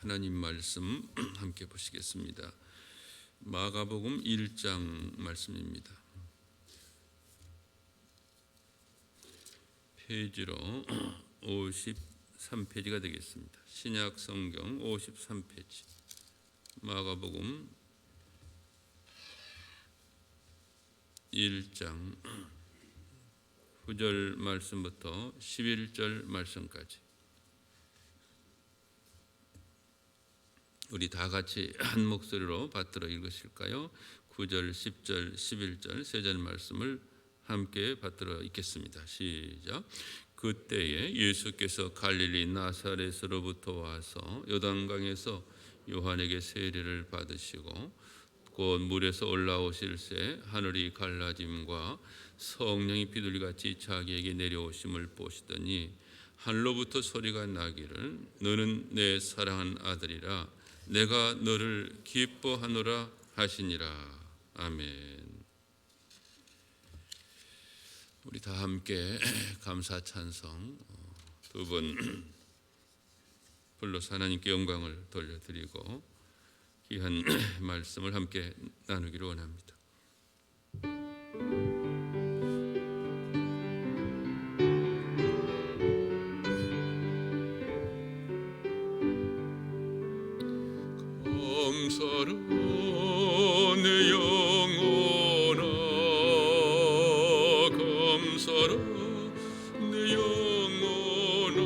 하나님 말씀 함께 보시겠습니다. 마가복음 1장 말씀입니다. 페이지로 53페이지가 되겠습니다. 신약 성경 53페이지. 마가복음 1장 9절 말씀부터 11절 말씀까지 우리 다 같이 한 목소리로 받들어 읽으실까요? 9절, 10절, 11절 세 절 말씀을 함께 받들어 읽겠습니다. 시작. 그때에 예수께서 갈릴리 나사렛으로부터 와서 요단강에서 요한에게 세례를 받으시고 곧 물에서 올라오실새 하늘이 갈라짐과 성령이 비둘기같이 자기에게 내려오심을 보시더니 하늘로부터 소리가 나기를 너는 내 사랑하는 아들이라 내가 너를 기뻐하노라 하시니라. 아멘. 우리 다 함께 감사 찬송 두 번 불러서 하나님께 영광을 돌려드리고 귀한 말씀을 함께 나누기를 원합니다. 감사로 내 영혼아 감사로 내 영혼아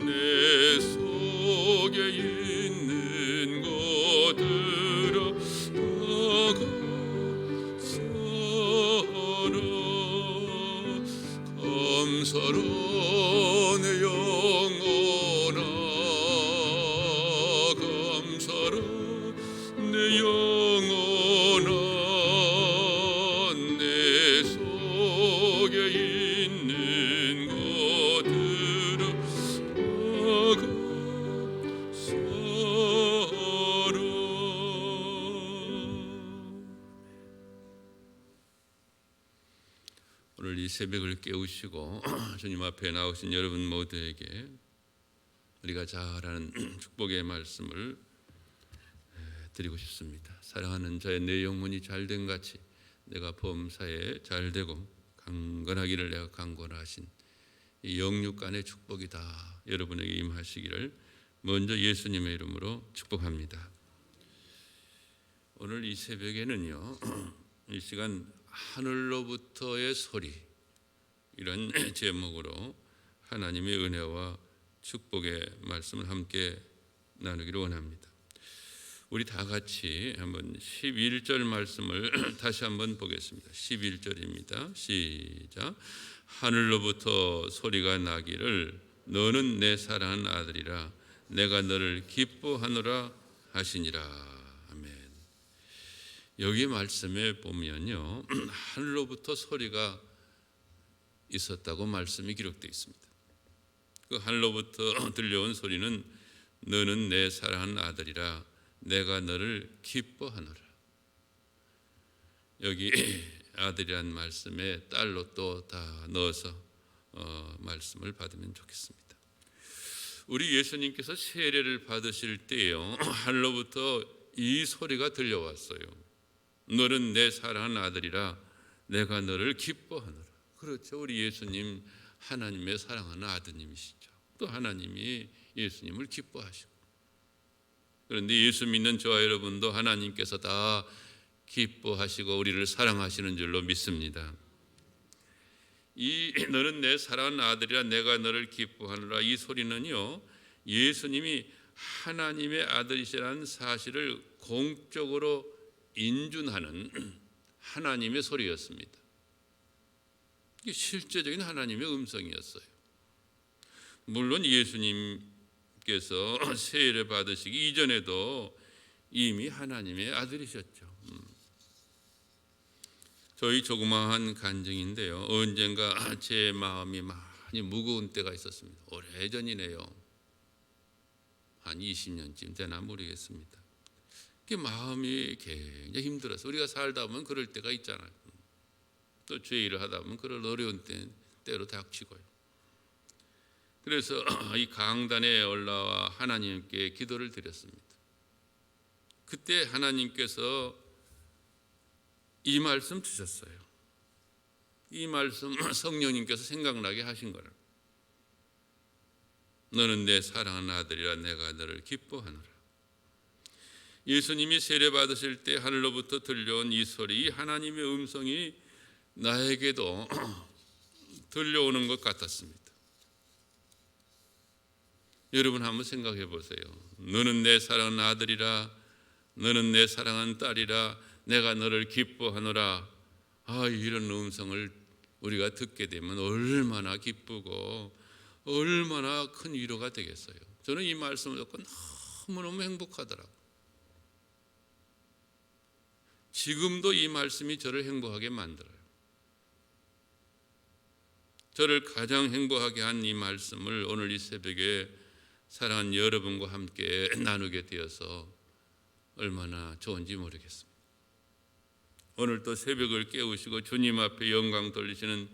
내 속에 있는 것들아 다 감사라 감사로 내 영혼아 내 영혼아 내 속에 있는 것들아 다 감사라. 오늘 이 새벽을 깨우시고 주님 앞에 나오신 여러분 모두에게 우리가 잘 아는 축복의 말씀을 드리고 싶습니다. 사랑하는 자의 내 영혼이 잘된 같이 내가 범사에 잘되고 강건하기를 내가 강건하신 이 영육간의 축복이 다 여러분에게 임하시기를 먼저 예수님의 이름으로 축복합니다. 오늘 이 새벽에는요, 이 시간 하늘로부터의 소리 이런 제목으로 하나님의 은혜와 축복의 말씀을 함께 나누기를 원합니다. 우리 다 같이 한번 11절 말씀을 다시 한번 보겠습니다. 11절입니다. 시작. 하늘로부터 소리가 나기를 너는 내 사랑하는 아들이라 내가 너를 기뻐하노라 하시니라. 아멘. 여기 말씀에 보면요, 하늘로부터 소리가 있었다고 말씀이 기록되어 있습니다. 그 하늘로부터 들려온 소리는 너는 내 사랑하는 아들이라 내가 너를 기뻐하노라. 여기 아들이란 말씀에 딸로 또 다 넣어서 말씀을 받으면 좋겠습니다. 우리 예수님께서 세례를 받으실 때요, 하늘로부터 이 소리가 들려왔어요. 너는 내 사랑하는 아들이라 내가 너를 기뻐하노라. 그렇죠. 우리 예수님 하나님의 사랑하는 아드님이시죠. 또 하나님이 예수님을 기뻐하시고, 그런데 예수 믿는 저와 여러분도 하나님께서 다 기뻐하시고 우리를 사랑하시는 줄로 믿습니다. 이 너는 내 사랑하는 아들이라 내가 너를 기뻐하노라 이 소리는요, 예수님이 하나님의 아들이시라는 사실을 공적으로 인준하는 하나님의 소리였습니다. 이게 실제적인 하나님의 음성이었어요. 물론 예수님께서 세례를 받으시기 이전에도 이미 하나님의 아들이셨죠. 저희 조그마한 간증인데요, 언젠가 제 마음이 많이 무거운 때가 있었습니다. 오래전이네요. 한 20년쯤 되나 모르겠습니다. 마음이 굉장히 힘들어서, 우리가 살다 보면 그럴 때가 있잖아요. 또 죄 일을 하다 보면 그런 어려운 때로 닥치고요. 그래서 이 강단에 올라와 하나님께 기도를 드렸습니다. 그때 하나님께서 이 말씀 주셨어요. 이 말씀 성령님께서 생각나게 하신 거라. 너는 내 사랑하는 아들이라 내가 너를 기뻐하노라. 예수님이 세례 받으실 때 하늘로부터 들려온 이 소리, 이 하나님의 음성이 나에게도 들려오는 것 같았습니다. 여러분 한번 생각해 보세요. 너는 내 사랑하는 아들이라, 너는 내 사랑하는 딸이라 내가 너를 기뻐하노라. 이런 음성을 우리가 듣게 되면 얼마나 기쁘고 얼마나 큰 위로가 되겠어요. 저는 이 말씀을 듣고 너무너무 행복하더라고요. 지금도 이 말씀이 저를 행복하게 만들어요. 저를 가장 행복하게 한 이 말씀을 오늘 이 새벽에 사랑하는 여러분과 함께 나누게 되어서 얼마나 좋은지 모르겠습니다. 오늘 또 새벽을 깨우시고 주님 앞에 영광 돌리시는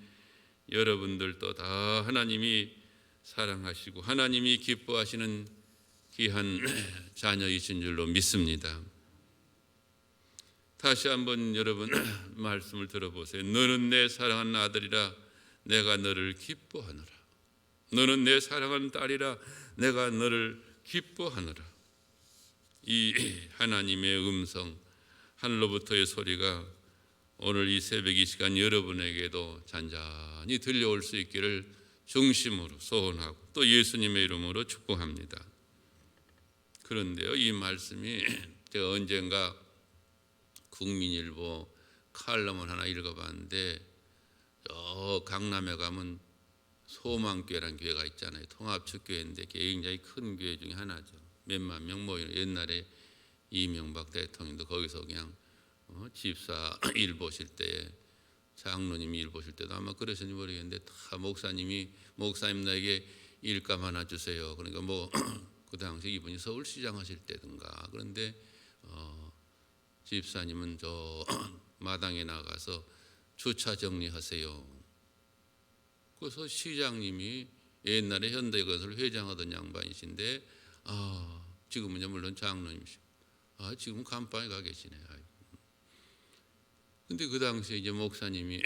여러분들도 다 하나님이 사랑하시고 하나님이 기뻐하시는 귀한 자녀이신 줄로 믿습니다. 다시 한번 여러분 말씀을 들어보세요. 너는 내 사랑하는 아들이라 내가 너를 기뻐하노라. 너는 내 사랑하는 딸이라 내가 너를 기뻐하노라. 이 하나님의 음성, 하늘로부터의 소리가 오늘 이 새벽 이 시간 여러분에게도 잔잔히 들려올 수 있기를 중심으로 소원하고 또 예수님의 이름으로 축복합니다. 그런데요, 이 말씀이 제가 언젠가 국민일보 칼럼을 하나 읽어봤는데 강남에 가면 소망교회라는 교회가 있잖아요. 통합축교회인데 굉장히 큰 교회 중에 하나죠. 몇만 명 모이는. 옛날에 이명박 대통령도 거기서 그냥 집사 일 보실 때에 장로님이 일 보실 때도 아마 그러셨는지 모르겠는데 다 목사님 나에게 일감 하나 주세요. 그러니까 그 당시 이분이 서울시장 하실 때든가. 그런데 집사님은 저 마당에 나가서 주차 정리하세요. 그래서 시장님이 옛날에 현대건설 회장하던 양반이신데 지금은 물론 장로님이시고 지금 감방에 가 계시네. 근데 그 당시에 이제 목사님이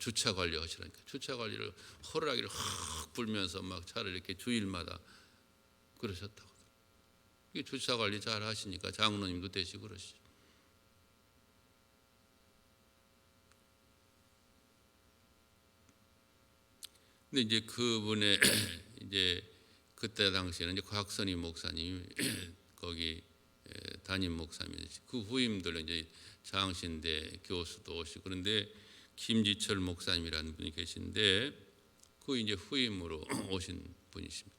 주차 관리하시라니까 주차 관리를 호루라기를 확 불면서 막 차를 이렇게 주일마다 그러셨다고. 주차 관리 잘 하시니까 장로님도 되시고 그러시죠. 근데 이제 그분의 이제 그때 당시에는 이제 곽선희 목사님이 거기 담임 목사님이시. 그 후임들은 이제 장신대 교수도 오시고 그런데 김지철 목사님이라는 분이 계신데 그 이제 후임으로 오신 분이십니다.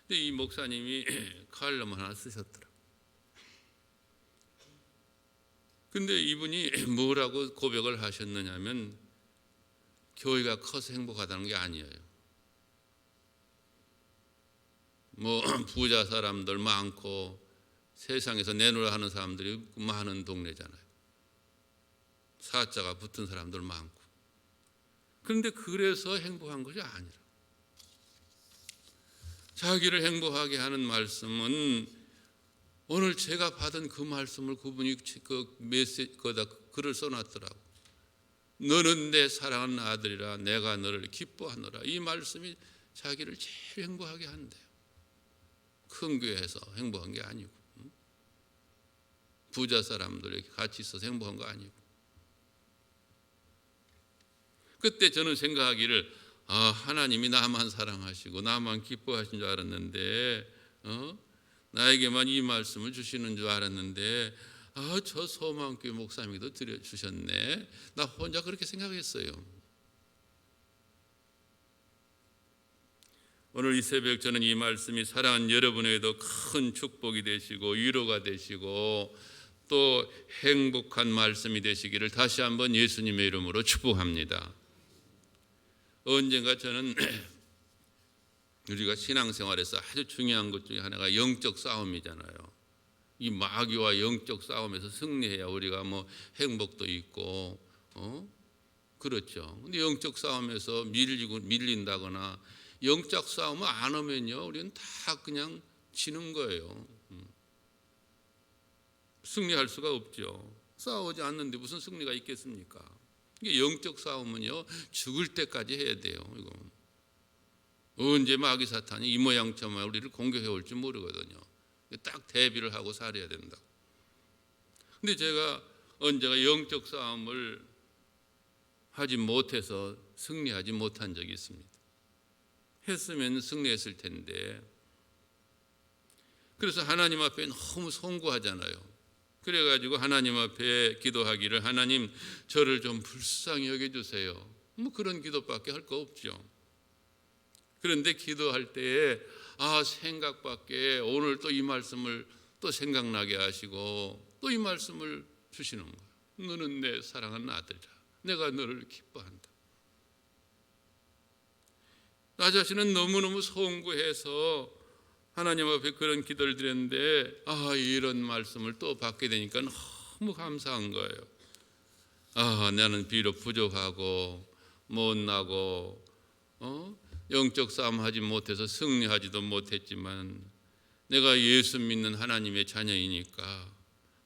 근데 이 목사님이 칼럼 하나 쓰셨더라. 근데 이분이 뭐라고 고백을 하셨느냐면 교회가 커서 행복하다는 게 아니에요. 부자 사람들 많고 세상에서 내놓으라 하는 사람들이 많은 동네잖아요. 사자가 붙은 사람들 많고. 그런데 그래서 행복한 것이 아니라 자기를 행복하게 하는 말씀은 오늘 제가 받은 그 말씀을 그분이 그 메시지 거다 글을 써놨더라고. 너는 내 사랑하는 아들이라 내가 너를 기뻐하노라. 이 말씀이 자기를 제일 행복하게 한대요. 큰 교회에서 행복한 게 아니고 부자 사람들 같이 있어서 행복한 거 아니고. 그때 저는 생각하기를 하나님이 나만 사랑하시고 나만 기뻐하신 줄 알았는데 나에게만 이 말씀을 주시는 줄 알았는데 저 소망교회 목사님도 드려주셨네. 나 혼자 그렇게 생각했어요. 오늘 이 새벽 저는 이 말씀이 사랑하는 여러분에게도 큰 축복이 되시고 위로가 되시고 또 행복한 말씀이 되시기를 다시 한번 예수님의 이름으로 축복합니다. 언젠가 저는 우리가 신앙생활에서 아주 중요한 것 중에 하나가 영적 싸움이잖아요. 이 마귀와 영적 싸움에서 승리해야 우리가 행복도 있고 그렇죠. 근데 영적 싸움에서 밀린다거나 영적 싸움을 안 하면요, 우리는 다 그냥 지는 거예요. 승리할 수가 없죠. 싸우지 않는데 무슨 승리가 있겠습니까? 이게 영적 싸움은요, 죽을 때까지 해야 돼요. 이거 언제 마귀 사탄이 이 모양 저 모양 우리를 공격해 올지 모르거든요. 딱 대비를 하고 살아야 된다. 근데 제가 언제가 영적 싸움을 하지 못해서 승리하지 못한 적이 있습니다. 했으면 승리했을 텐데. 그래서 하나님 앞에 너무 송구하잖아요. 그래가지고 하나님 앞에 기도하기를, 하나님 저를 좀 불쌍히 여겨주세요. 뭐 그런 기도밖에 할 거 없죠. 그런데 기도할 때에 생각밖에, 오늘 또 이 말씀을 또 생각나게 하시고 또 이 말씀을 주시는 거예요. 너는 내 사랑하는 아들이라. 내가 너를 기뻐한다. 나 자신은 너무너무 송구해서 하나님 앞에 그런 기도를 드렸는데 이런 말씀을 또 받게 되니까 너무 감사한 거예요. 나는 비록 부족하고 못나고 영적 싸움 하지 못해서 승리하지도 못했지만 내가 예수 믿는 하나님의 자녀이니까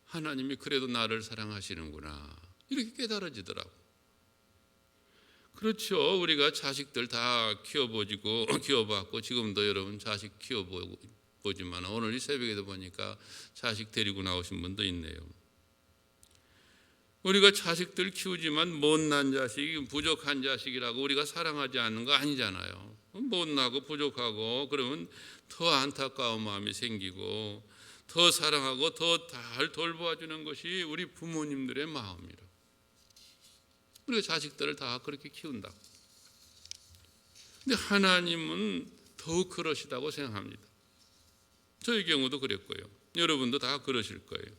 하나님이 그래도 나를 사랑하시는구나, 이렇게 깨달아지더라고. 그렇죠. 우리가 자식들 다 키워봤고 지금도 여러분 자식 키워보지만 오늘 이 새벽에도 보니까 자식 데리고 나오신 분도 있네요. 우리가 자식들 키우지만 못난 자식, 부족한 자식이라고 우리가 사랑하지 않는 거 아니잖아요. 못나고 부족하고 그러면 더 안타까운 마음이 생기고 더 사랑하고 더 잘 돌보아주는 것이 우리 부모님들의 마음이라. 우리가 자식들을 다 그렇게 키운다. 근데 하나님은 더욱 그러시다고 생각합니다. 저의 경우도 그랬고요. 여러분도 다 그러실 거예요.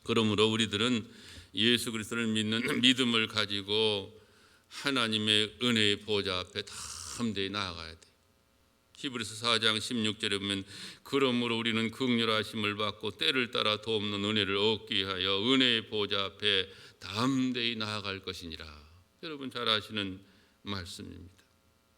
그러므로 우리들은 예수 그리스도를 믿는 믿음을 가지고 하나님의 은혜의 보좌 앞에 담대히 나아가야 돼. 히브리서 4장 16절에 보면 그러므로 우리는 긍휼하심을 받고 때를 따라 돕는 은혜를 얻기 위하여 은혜의 보좌 앞에 담대히 나아갈 것이니라. 여러분 잘 아시는 말씀입니다.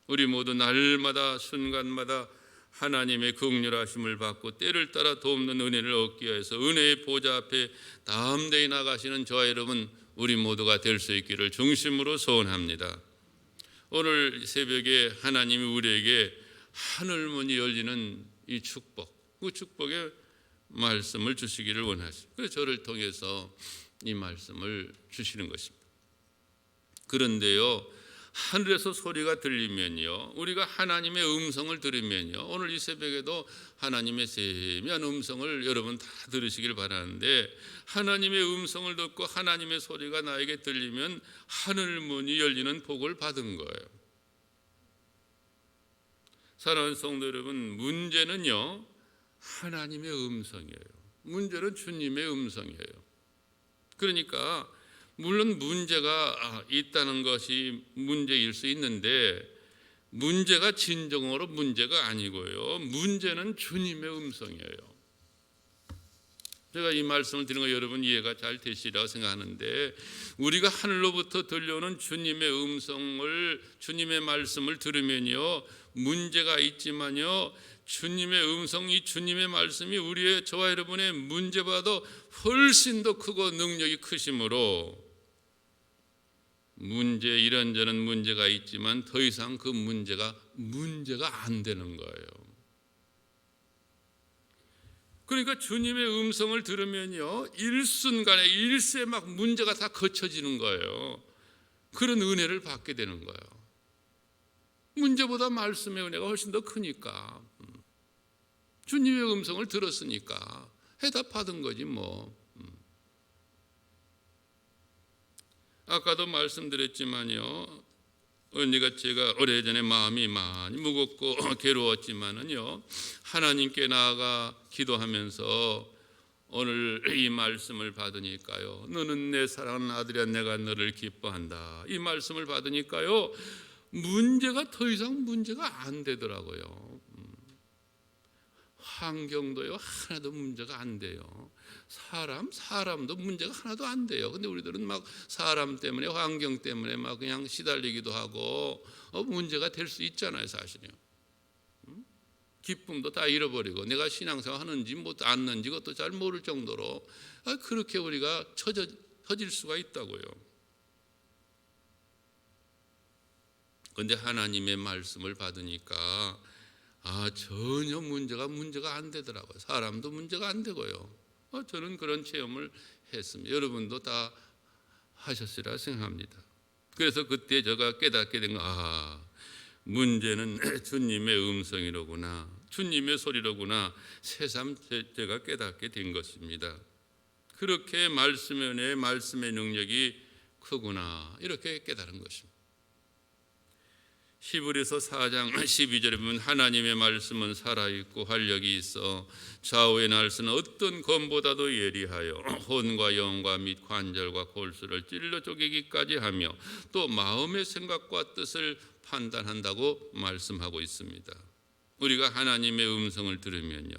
우리 모두 날마다 순간마다 하나님의 긍휼하심을 받고 때를 따라 돕는 은혜를 얻기 위해서 은혜의 보좌 앞에 담대히 나가시는 저와 여러분, 우리 모두가 될 수 있기를 중심으로 소원합니다. 오늘 새벽에 하나님이 우리에게 하늘문이 열리는 이 축복, 그 축복의 말씀을 주시기를 원하십니다. 그래서 저를 통해서 이 말씀을 주시는 것입니다. 그런데요, 하늘에서 소리가 들리면요, 우리가 하나님의 음성을 들으면요, 오늘 이 새벽에도 하나님의 세미한 음성을 여러분 다 들으시길 바라는데, 하나님의 음성을 듣고 하나님의 소리가 나에게 들리면 하늘문이 열리는 복을 받은 거예요. 사랑하는 성도 여러분, 문제는요 하나님의 음성이에요. 문제는 주님의 음성이에요. 그러니까 물론 문제가 있다는 것이 문제일 수 있는데 문제가 진정으로 문제가 아니고요, 문제는 주님의 음성이에요. 제가 이 말씀을 드리는 거 여러분 이해가 잘 되시리라고 생각하는데, 우리가 하늘로부터 들려오는 주님의 음성을, 주님의 말씀을 들으면요 문제가 있지만요, 주님의 음성이, 주님의 말씀이 우리의, 저와 여러분의 문제보다도 훨씬 더 크고 능력이 크심으로 이런저런 문제가 있지만 더 이상 그 문제가 안 되는 거예요. 그러니까 주님의 음성을 들으면요 일순간에 일세 막 문제가 다 거쳐지는 거예요. 그런 은혜를 받게 되는 거예요. 문제보다 말씀의 은혜가 훨씬 더 크니까, 주님의 음성을 들었으니까 해답받은 거지 뭐. 아까도 말씀드렸지만요, 제가 오래전에 마음이 많이 무겁고 괴로웠지만은요, 하나님께 나아가 기도하면서 오늘 이 말씀을 받으니까요, 너는 내 사랑하는 아들이야, 내가 너를 기뻐한다, 이 말씀을 받으니까요 문제가 더 이상 문제가 안 되더라고요. 환경도요 하나도 문제가 안 돼요. 사람도 문제가 하나도 안 돼요. 근데 우리들은 막 사람 때문에, 환경 때문에 막 그냥 시달리기도 하고 문제가 될 수 있잖아요, 사실요. 기쁨도 다 잃어버리고 내가 신앙생활 하는지 뭐 않는지 그것도 잘 모를 정도로 그렇게 우리가 처질 수가 있다고요. 그런데 하나님의 말씀을 받으니까 전혀 문제가 안 되더라고요. 사람도 문제가 안 되고요. 저는 그런 체험을 했습니다. 여러분도 다 하셨으리라 생각합니다. 그래서 그때 제가 깨닫게 된 거, 문제는 주님의 음성이로구나, 주님의 소리로구나, 새삼 제가 깨닫게 된 것입니다. 그렇게 말씀의 은혜, 말씀의 능력이 크구나, 이렇게 깨달은 것입니다. 히브리서 4장 12절에 보면 하나님의 말씀은 살아있고 활력이 있어 좌우의 날서는 어떤 검보다도 예리하여 혼과 영과 및 관절과 골수를 찔러 쪼개기까지 하며 또 마음의 생각과 뜻을 판단한다고 말씀하고 있습니다. 우리가 하나님의 음성을 들으면요,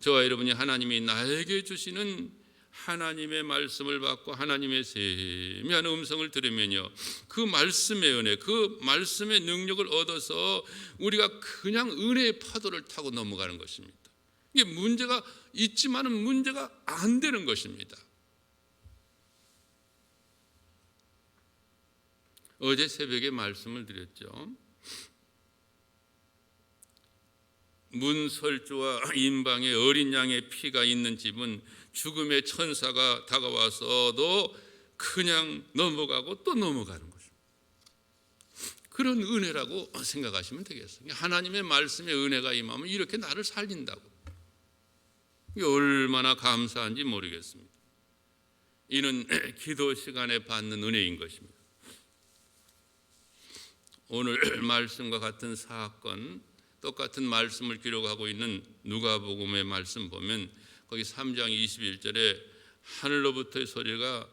저와 여러분이 하나님이 나에게 주시는 하나님의 말씀을 받고 하나님의 세미한 음성을 들으면요, 그 말씀의 은혜, 그 말씀의 능력을 얻어서 우리가 그냥 은혜의 파도를 타고 넘어가는 것입니다. 이게 문제가 있지만은 문제가 안 되는 것입니다. 어제 새벽에 말씀을 드렸죠. 문설주와 인방에 어린 양의 피가 있는 집은 죽음의 천사가 다가와서도 그냥 넘어가고 또 넘어가는 것입니다. 그런 은혜라고 생각하시면 되겠어요. 하나님의 말씀에 은혜가 임하면 이렇게 나를 살린다고. 이게 얼마나 감사한지 모르겠습니다. 이는 기도 시간에 받는 은혜인 것입니다. 오늘 말씀과 같은 사건, 똑같은 말씀을 기록하고 있는 누가복음의 말씀 보면 거기 3장 21절에 하늘로부터의 소리가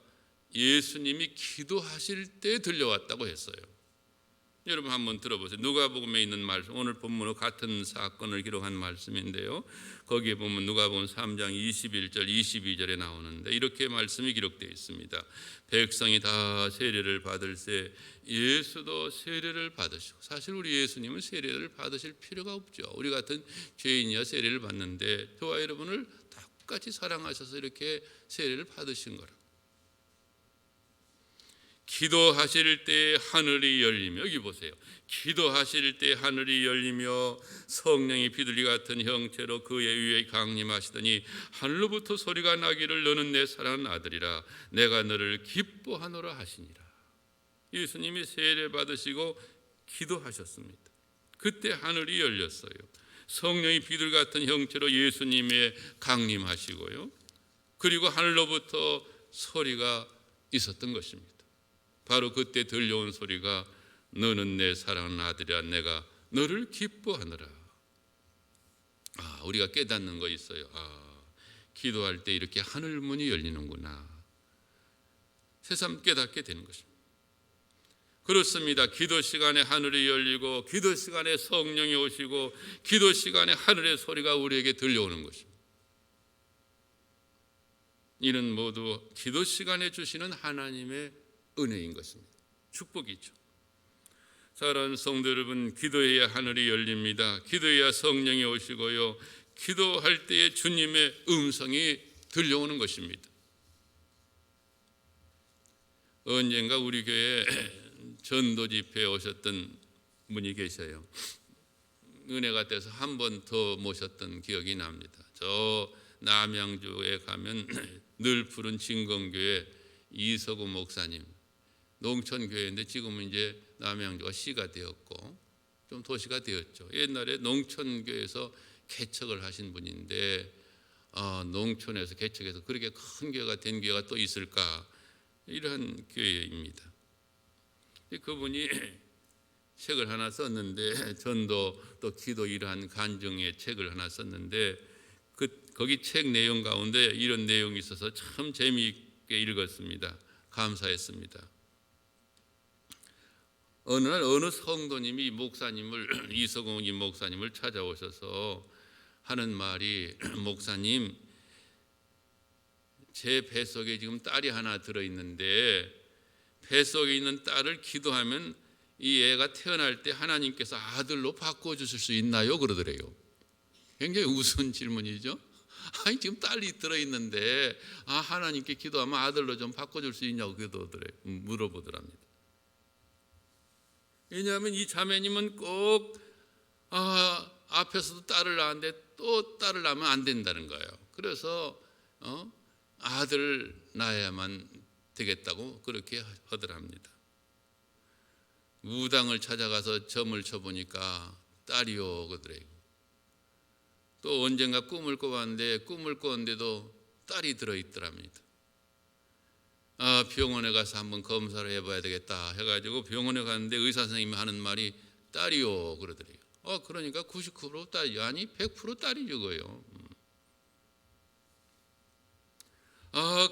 예수님이 기도하실 때 들려왔다고 했어요. 여러분 한번 들어보세요. 누가복음에 있는 말씀, 오늘 본문과 같은 사건을 기록한 말씀인데요, 거기에 보면 누가복음 3장 21절 22절에 나오는데 이렇게 말씀이 기록되어 있습니다. 백성이 다 세례를 받을새 예수도 세례를 받으시고, 사실 우리 예수님은 세례를 받으실 필요가 없죠. 우리 같은 죄인이야 세례를 받는데 저와 여러분을 똑같이 사랑하셔서 이렇게 세례를 받으신 거라. 기도하실 때 하늘이 열리며, 여기 보세요. 기도하실 때 하늘이 열리며 성령이 비둘기 같은 형체로 그의 위에 강림하시더니 하늘로부터 소리가 나기를 너는 내 사랑하는 아들이라 내가 너를 기뻐하노라 하시니라. 예수님이 세례 받으시고 기도하셨습니다. 그때 하늘이 열렸어요. 성령이 비둘기 같은 형체로 예수님의 강림하시고요, 그리고 하늘로부터 소리가 있었던 것입니다. 바로 그때 들려온 소리가 너는 내 사랑하는 아들이라 내가 너를 기뻐하노라. 우리가 깨닫는 거 있어요. 기도할 때 이렇게 하늘 문이 열리는구나. 새삼 깨닫게 되는 것입니다. 그렇습니다. 기도 시간에 하늘이 열리고 기도 시간에 성령이 오시고 기도 시간에 하늘의 소리가 우리에게 들려오는 것입니다. 이는 모두 기도 시간에 주시는 하나님의 은혜인 것입니다. 축복이죠. 사랑하는 성도 여러분, 기도해야 하늘이 열립니다. 기도해야 성령이 오시고요, 기도할 때에 주님의 음성이 들려오는 것입니다. 언젠가 우리 교회에 전도 집회에 오셨던 분이 계셔요. 은혜가 돼서 한 번 더 모셨던 기억이 납니다. 저 남양주에 가면 늘 푸른 진건교회 이서구 목사님, 농촌교회인데 지금은 이제 남양주가 시가 되었고 좀 도시가 되었죠. 옛날에 농촌교회에서 개척을 하신 분인데 농촌에서 개척해서 그렇게 큰 교회가 된 교회가 또 있을까, 이러한 교회입니다. 그분이 책을 하나 썼는데, 전도 또 기도 이러한 간증의 책을 하나 썼는데 거기 책 내용 가운데 이런 내용이 있어서 참 재미있게 읽었습니다. 감사했습니다. 어느 날 어느 성도님이 목사님을, 이서공 목사님을 찾아오셔서 하는 말이, 목사님, 제 뱃속에 지금 딸이 하나 들어있는데 뱃속에 있는 딸을 기도하면 이 애가 태어날 때 하나님께서 아들로 바꿔주실 수 있나요? 그러더래요. 굉장히 우스운 질문이죠. 아니 지금 딸이 들어있는데 하나님께 기도하면 아들로 좀 바꿔줄 수 있냐고 물어보더랍니다. 왜냐하면 이 자매님은 꼭 앞에서도 딸을 낳았는데 또 딸을 낳으면 안 된다는 거예요. 그래서 아들을 낳아야만 되겠다고 그렇게 하더랍니다. 무당을 찾아가서 점을 쳐보니까 딸이요 그러더래요. 또 언젠가 꿈을 꿔봤는데 꿈을 꿨는데도 딸이 들어있더랍니다. 병원에 가서 한번 검사를 해봐야 되겠다 해가지고 병원에 갔는데 의사 선생님이 하는 말이 딸이요 그러더래요. 그러니까 99% 딸이 아니 100% 딸이 죽어요.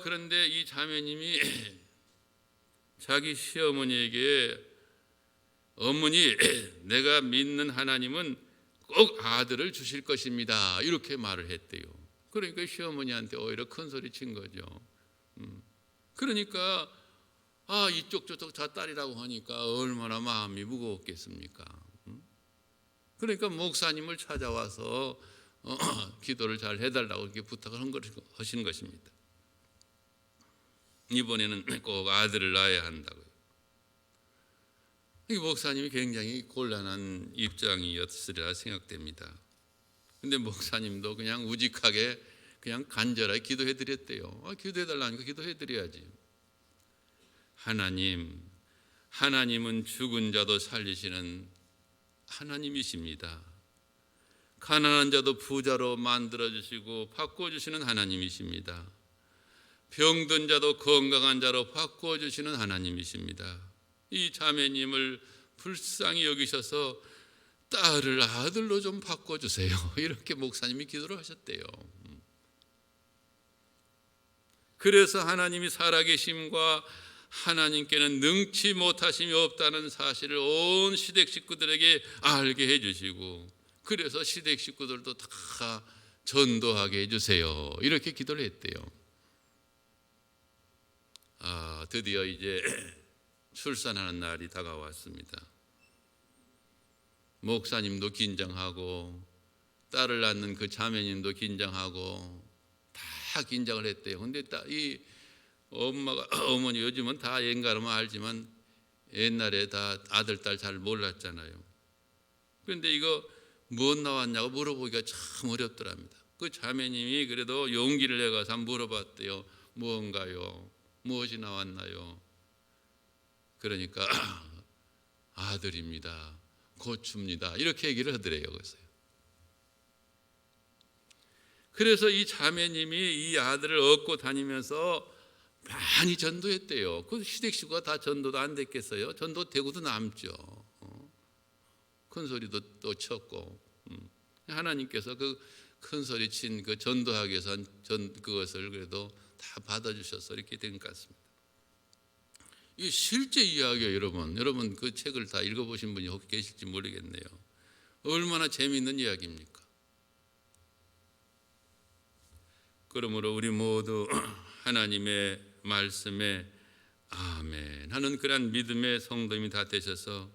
그런데 이 자매님이 자기 시어머니에게 어머니 내가 믿는 하나님은 꼭 아들을 주실 것입니다 이렇게 말을 했대요. 그러니까 시어머니한테 오히려 큰 소리 친 거죠. 그러니까 이쪽 저쪽 다 딸이라고 하니까 얼마나 마음이 무거웠겠습니까? 그러니까 목사님을 찾아와서 기도를 잘 해달라고 이렇게 부탁을 하신 것입니다. 이번에는 꼭 아들을 낳아야 한다고요. 이 목사님이 굉장히 곤란한 입장이었으리라 생각됩니다. 근데 목사님도 그냥 우직하게 그냥 간절하게 기도해 드렸대요. 기도해 달라니까 기도해 드려야지. 하나님은 죽은 자도 살리시는 하나님이십니다. 가난한 자도 부자로 만들어 주시고 바꿔 주시는 하나님이십니다. 병든 자도 건강한 자로 바꿔 주시는 하나님이십니다. 이 자매님을 불쌍히 여기셔서 딸을 아들로 좀 바꿔주세요. 이렇게 목사님이 기도를 하셨대요. 그래서 하나님이 살아계심과 하나님께는 능치 못하심이 없다는 사실을 온 시댁 식구들에게 알게 해주시고 그래서 시댁 식구들도 다 전도하게 해주세요. 이렇게 기도를 했대요. 드디어 이제 출산하는 날이 다가왔습니다. 목사님도 긴장하고 딸을 낳는 그 자매님도 긴장하고 다 긴장을 했대요. 근데 이 어머니 요즘은 다 엔간하면 알지만 옛날에 다 아들 딸 잘 몰랐잖아요. 그런데 이거 무엇 나왔냐고 물어보기가 참 어렵더랍니다. 그 자매님이 그래도 용기를 내가서 한번 물어봤대요. 무언가요? 무엇이 나왔나요? 그러니까 아들입니다. 고춥니다. 이렇게 얘기를 하더래요. 그래서 이 자매님이 이 아들을 얻고 다니면서 많이 전도했대요. 그 시댁 식구가 다 전도도 안 됐겠어요? 전도되고도 남죠. 큰 소리도 또 쳤고 하나님께서 그 큰 소리 친 그 전도하기 위해서 그것을 그래도 다 받아주셔서 이렇게 된 것 같습니다. 이 실제 이야기예요, 여러분. 여러분 그 책을 다 읽어보신 분이 혹시 계실지 모르겠네요. 얼마나 재미있는 이야기입니까? 그러므로 우리 모두 하나님의 말씀에 아멘 하는 그런 믿음의 성도님이 다 되셔서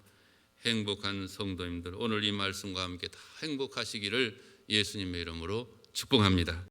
행복한 성도님들 오늘 이 말씀과 함께 다 행복하시기를 예수님의 이름으로 축복합니다.